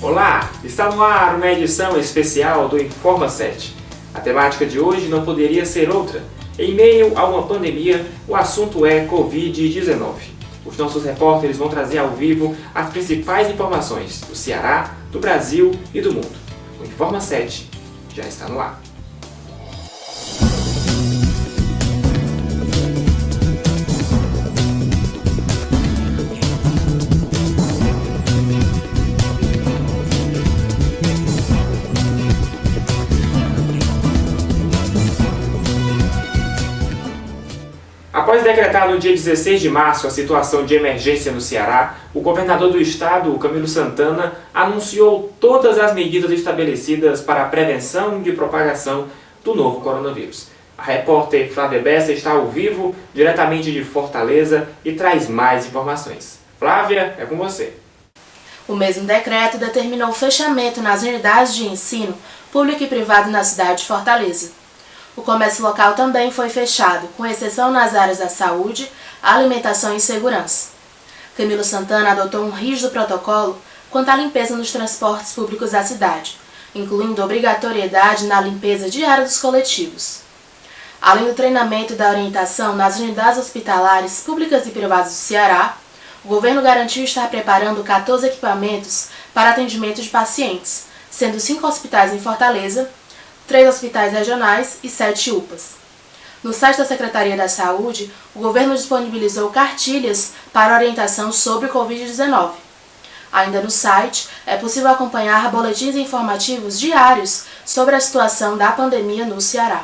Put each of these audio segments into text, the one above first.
Olá, está no ar uma edição especial do Informa 7. A temática de hoje não poderia ser outra. Em meio a uma pandemia, o assunto é Covid-19. Os nossos repórteres vão trazer ao vivo as principais informações do Ceará, do Brasil e do mundo. O Informa 7 já está no ar. Após decretar no dia 16 de março a situação de emergência no Ceará, o governador do estado, Camilo Santana, anunciou todas as medidas estabelecidas para a prevenção de propagação do novo coronavírus. A repórter Flávia Bessa está ao vivo, diretamente de Fortaleza, e traz mais informações. Flávia, é com você. O mesmo decreto determinou o fechamento nas unidades de ensino público e privado na cidade de Fortaleza. O comércio local também foi fechado, com exceção nas áreas da saúde, alimentação e segurança. Camilo Santana adotou um rígido protocolo quanto à limpeza nos transportes públicos da cidade, incluindo obrigatoriedade na limpeza diária dos coletivos. Além do treinamento e da orientação nas unidades hospitalares públicas e privadas do Ceará, o governo garantiu estar preparando 14 equipamentos para atendimento de pacientes, sendo 5 hospitais em Fortaleza, 3 hospitais regionais e 7 UPAs. No site da Secretaria da Saúde, o governo disponibilizou cartilhas para orientação sobre o Covid-19. Ainda no site, é possível acompanhar boletins informativos diários sobre a situação da pandemia no Ceará.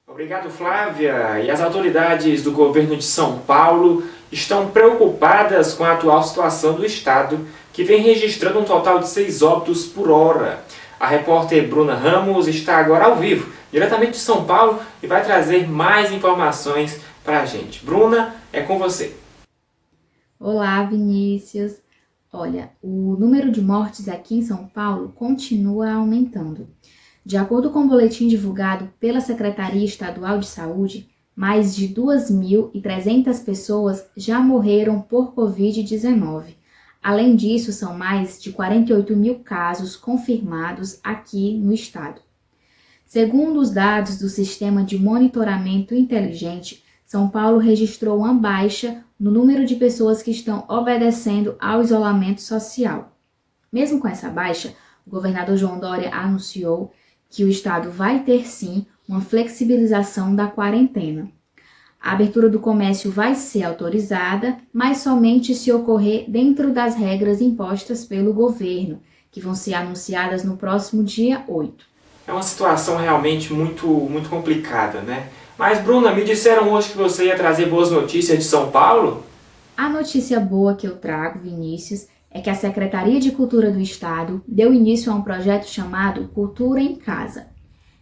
Obrigado, Flávia. E as autoridades do governo de São Paulo estão preocupadas com a atual situação do estado, que vem registrando um total de 6 óbitos por hora. A repórter Bruna Ramos está agora ao vivo, diretamente de São Paulo, e vai trazer mais informações para a gente. Bruna, é com você. Olá, Vinícius. Olha, o número de mortes aqui em São Paulo continua aumentando. De acordo com o boletim divulgado pela Secretaria Estadual de Saúde, mais de 2.300 pessoas já morreram por Covid-19. Além disso, são mais de 48 mil casos confirmados aqui no estado. Segundo os dados do Sistema de Monitoramento Inteligente, São Paulo registrou uma baixa no número de pessoas que estão obedecendo ao isolamento social. Mesmo com essa baixa, o governador João Dória anunciou que o estado vai ter sim uma flexibilização da quarentena. A abertura do comércio vai ser autorizada, mas somente se ocorrer dentro das regras impostas pelo governo, que vão ser anunciadas no próximo dia 8. É uma situação realmente muito complicada, né? Mas, Bruna, me disseram hoje que você ia trazer boas notícias de São Paulo? A notícia boa que eu trago, Vinícius, é que a Secretaria de Cultura do Estado deu início a um projeto chamado Cultura em Casa.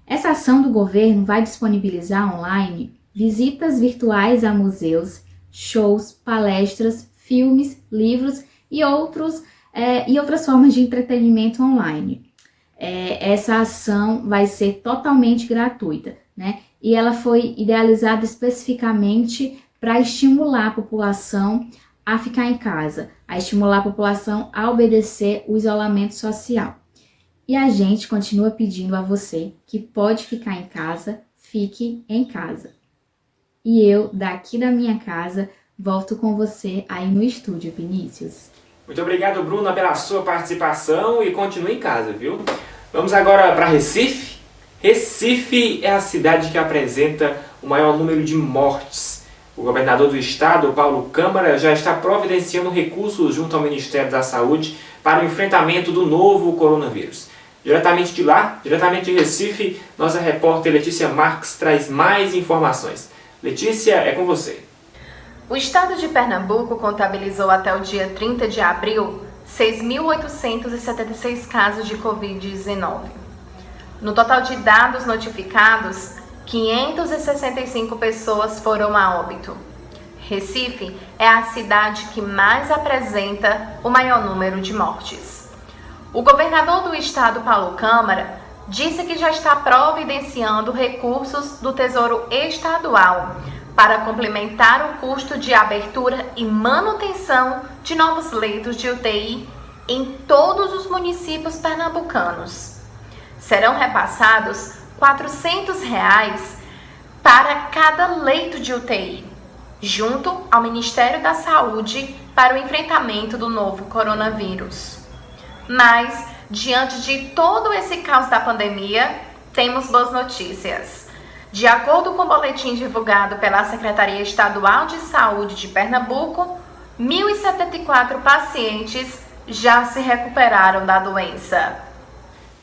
Essa ação do governo vai disponibilizar online visitas virtuais a museus, shows, palestras, filmes, livros e outras formas de entretenimento online. Essa ação vai ser totalmente gratuita, né? E ela foi idealizada especificamente para estimular a população a ficar em casa, a estimular a população a obedecer o isolamento social. E a gente continua pedindo a você que pode ficar em casa, fique em casa. E eu, daqui da minha casa, volto com você aí no estúdio, Vinícius. Muito obrigado, Bruna, pela sua participação e continue em casa, viu? Vamos agora para Recife. Recife é a cidade que apresenta o maior número de mortes. O governador do estado, Paulo Câmara, já está providenciando recursos junto ao Ministério da Saúde para o enfrentamento do novo coronavírus. Diretamente de lá, diretamente de Recife, nossa repórter Letícia Marques traz mais informações. Letícia, é com você. O estado de Pernambuco contabilizou até o dia 30 de abril 6.876 casos de Covid-19. No total de dados notificados, 565 pessoas foram a óbito. Recife é a cidade que mais apresenta o maior número de mortes. O governador do estado, Paulo Câmara, disse que já está providenciando recursos do Tesouro Estadual para complementar o custo de abertura e manutenção de novos leitos de UTI em todos os municípios pernambucanos. Serão repassados R$ 400 para cada leito de UTI, junto ao Ministério da Saúde para o enfrentamento do novo coronavírus. Mas, diante de todo esse caos da pandemia, temos boas notícias. De acordo com o boletim divulgado pela Secretaria Estadual de Saúde de Pernambuco, 1.074 pacientes já se recuperaram da doença.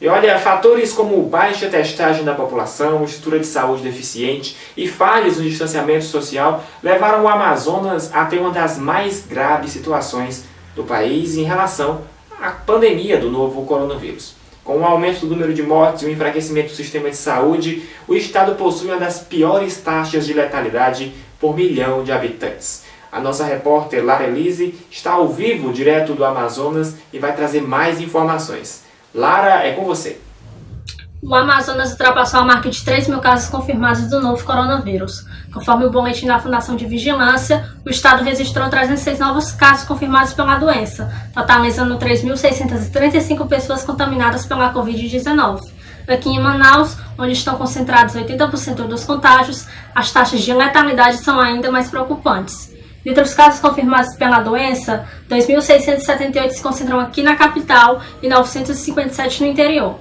E olha, fatores como baixa testagem da população, estrutura de saúde deficiente e falhas no distanciamento social levaram o Amazonas a ter uma das mais graves situações do país em relação à pandemia do novo coronavírus. Com o aumento do número de mortes e o enfraquecimento do sistema de saúde, o estado possui uma das piores taxas de letalidade por milhão de habitantes. A nossa repórter Lara Elise está ao vivo, direto do Amazonas, e vai trazer mais informações. Lara, é com você. O Amazonas ultrapassou a marca de 3.000 casos confirmados do novo coronavírus. Conforme o boletim da Fundação de Vigilância, o estado registrou 306 novos casos confirmados pela doença, totalizando 3.635 pessoas contaminadas pela Covid-19. Aqui em Manaus, onde estão concentrados 80% dos contágios, as taxas de letalidade são ainda mais preocupantes. Dentre os casos confirmados pela doença, 2.678 se concentram aqui na capital e 957 no interior.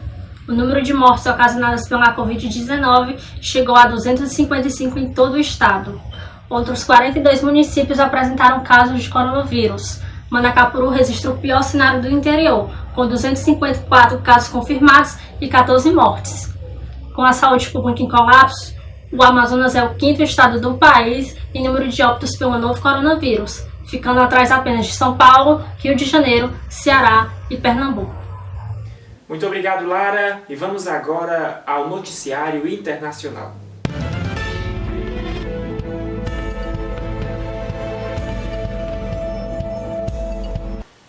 O número de mortes ocasionadas pela Covid-19 chegou a 255 em todo o estado. Outros 42 municípios apresentaram casos de coronavírus. Manacapuru registrou o pior cenário do interior, com 254 casos confirmados e 14 mortes. Com a saúde pública em colapso, o Amazonas é o 5º estado do país em número de óbitos pelo novo coronavírus, ficando atrás apenas de São Paulo, Rio de Janeiro, Ceará e Pernambuco. Muito obrigado, Lara. E vamos agora ao noticiário internacional.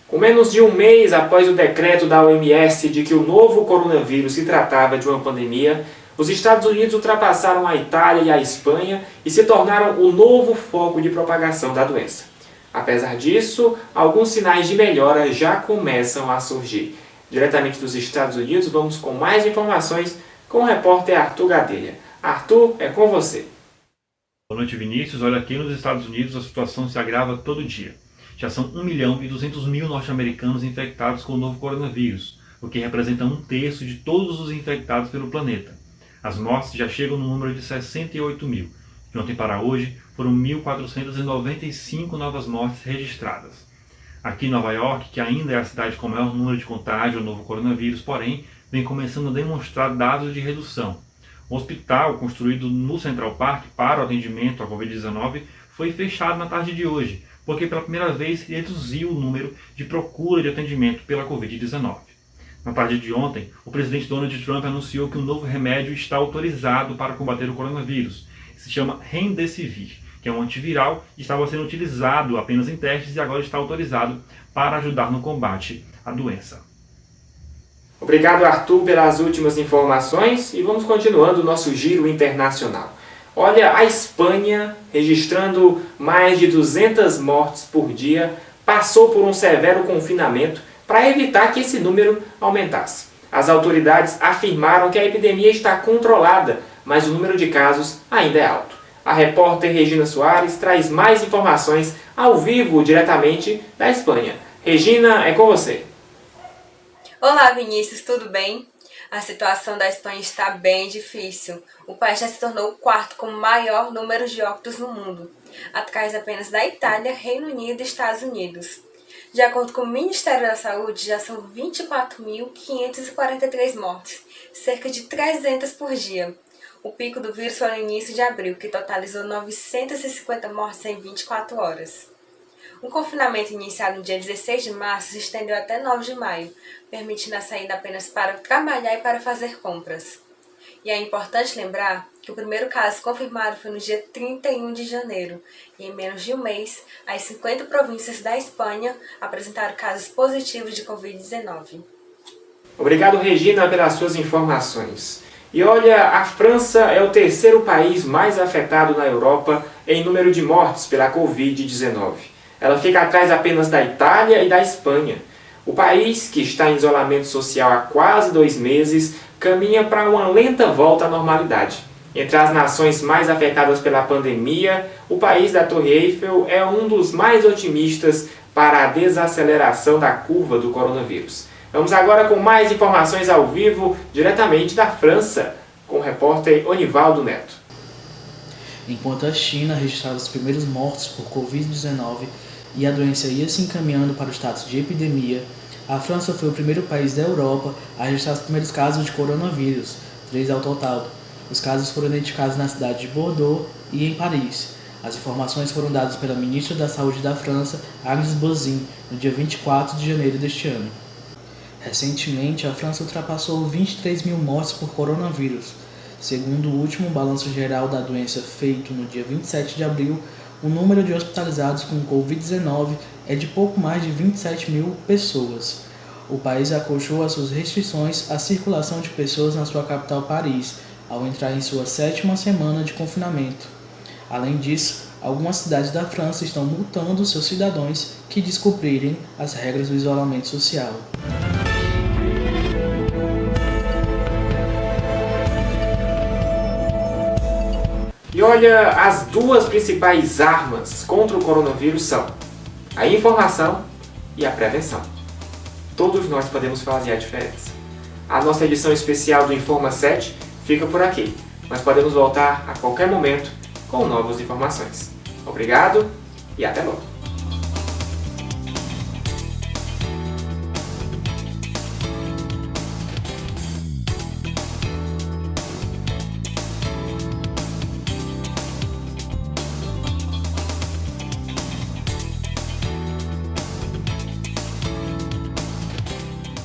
Com menos de um mês após o decreto da OMS de que o novo coronavírus se tratava de uma pandemia, os Estados Unidos ultrapassaram a Itália e a Espanha e se tornaram o novo foco de propagação da doença. Apesar disso, alguns sinais de melhora já começam a surgir. Diretamente dos Estados Unidos, vamos com mais informações com o repórter Arthur Gadelha. Arthur, é com você. Boa noite, Vinícius. Olha, aqui nos Estados Unidos a situação se agrava todo dia. Já são 1.200.000 norte-americanos infectados com o novo coronavírus, o que representa 1/3 de todos os infectados pelo planeta. As mortes já chegam no número de 68.000. De ontem para hoje, foram 1.495 novas mortes registradas. Aqui em Nova York, que ainda é a cidade com o maior número de contágio do novo coronavírus, porém, vem começando a demonstrar dados de redução. O hospital, construído no Central Park para o atendimento à Covid-19, foi fechado na tarde de hoje, porque pela primeira vez reduziu o número de procura de atendimento pela Covid-19. Na tarde de ontem, o presidente Donald Trump anunciou que um novo remédio está autorizado para combater o coronavírus. Se chama Remdesivir, que é um antiviral e estava sendo utilizado apenas em testes e agora está autorizado para ajudar no combate à doença. Obrigado, Arthur, pelas últimas informações e vamos continuando o nosso giro internacional. Olha, a Espanha, registrando mais de 200 mortes por dia, passou por um severo confinamento para evitar que esse número aumentasse. As autoridades afirmaram que a epidemia está controlada, mas o número de casos ainda é alto. A repórter Regina Soares traz mais informações ao vivo, diretamente da Espanha. Regina, é com você. Olá, Vinícius, tudo bem? A situação da Espanha está bem difícil. O país já se tornou o 4º com maior número de óbitos no mundo, atrás apenas da Itália, Reino Unido e Estados Unidos. De acordo com o Ministério da Saúde, já são 24.543 mortes, cerca de 300 por dia. O pico do vírus foi no início de abril, que totalizou 950 mortes em 24 horas. O confinamento iniciado no dia 16 de março se estendeu até 9 de maio, permitindo a saída apenas para trabalhar e para fazer compras. E é importante lembrar que o primeiro caso confirmado foi no dia 31 de janeiro, e em menos de um mês, as 50 províncias da Espanha apresentaram casos positivos de Covid-19. Obrigado, Regina, pelas suas informações. E olha, a França é o 3º país mais afetado na Europa em número de mortes pela Covid-19. Ela fica atrás apenas da Itália e da Espanha. O país, que está em isolamento social há quase 2 meses, caminha para uma lenta volta à normalidade. Entre as nações mais afetadas pela pandemia, o país da Torre Eiffel é um dos mais otimistas para a desaceleração da curva do coronavírus. Vamos agora com mais informações ao vivo, diretamente da França, com o repórter Onivaldo Neto. Enquanto a China registrava os primeiros mortos por Covid-19 e a doença ia se encaminhando para o status de epidemia, a França foi o primeiro país da Europa a registrar os primeiros casos de coronavírus, 3 ao total. Os casos foram identificados na cidade de Bordeaux e em Paris. As informações foram dadas pela ministra da Saúde da França, Agnès Buzyn, no dia 24 de janeiro deste ano. Recentemente, a França ultrapassou 23 mil mortes por coronavírus. Segundo o último balanço geral da doença feito no dia 27 de abril, o número de hospitalizados com Covid-19 é de pouco mais de 27 mil pessoas. O país acolchou as suas restrições à circulação de pessoas na sua capital Paris, ao entrar em sua 7ª semana de confinamento. Além disso, algumas cidades da França estão multando seus cidadãos que descumprirem as regras do isolamento social. E olha, as 2 principais armas contra o coronavírus são a informação e a prevenção. Todos nós podemos fazer a diferença. A nossa edição especial do Informa 7 fica por aqui. Nós podemos voltar a qualquer momento com novas informações. Obrigado e até logo!